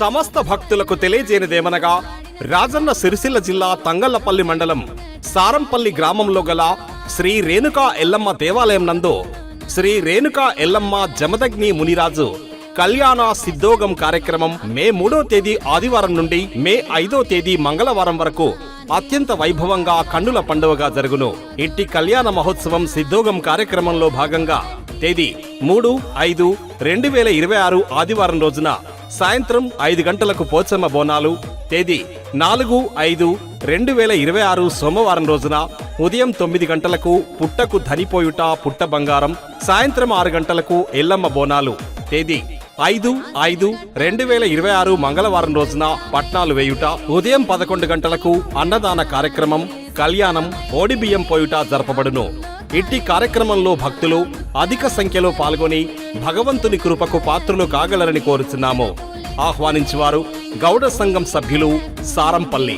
సమస్త భక్తులకు తెలియజేయనిదేమనగా రాజన్న సిరిసిల్ల జిల్లా తంగళ్లపల్లి మండలం సారంపల్లి గ్రామంలో గల శ్రీ రేణుకా ఎల్లమ్మ దేవాలయం నందు శ్రీ రేణుకా ఎల్లమ్మ జమదగ్ని మునిరాజు కళ్యాణ సిద్ధోగం కార్యక్రమం మే 3వ తేదీ ఆదివారం నుండి మే 5వ తేదీ మంగళవారం వరకు అత్యంత వైభవంగా కన్నుల పండువగా జరుగును. ఇట్టి కళ్యాణ మహోత్సవం సిద్ధోగం కార్యక్రమంలో భాగంగా తేదీ 3/5/2026 ఆదివారం రోజున సాయంత్రం 5 గంటలకు పోచమ్మ బోనాలు, తేదీ 4/5/2026 సోమవారం రోజున ఉదయం 9 గంటలకు పుట్టకు ధనిపోయుట పుట్ట బంగారం, సాయంత్రం 6 గంటలకు ఎల్లమ్మ బోనాలు, తేదీ 5/5/2026 మంగళవారం రోజున పట్నాలు వేయుట, ఉదయం 11 గంటలకు అన్నదాన కార్యక్రమం, కళ్యాణం, ఓడిబియ్యం పోయుట జరపబడును. ఇట్టి కార్యక్రమంలో భక్తులు అధిక సంఖ్యలో పాల్గొని భగవంతుని కృపకు పాత్రులు కాగలరని కోరుచున్నాము. ఆహ్వానించువారు గౌడ సంఘం సభ్యులు, సారంపల్లి.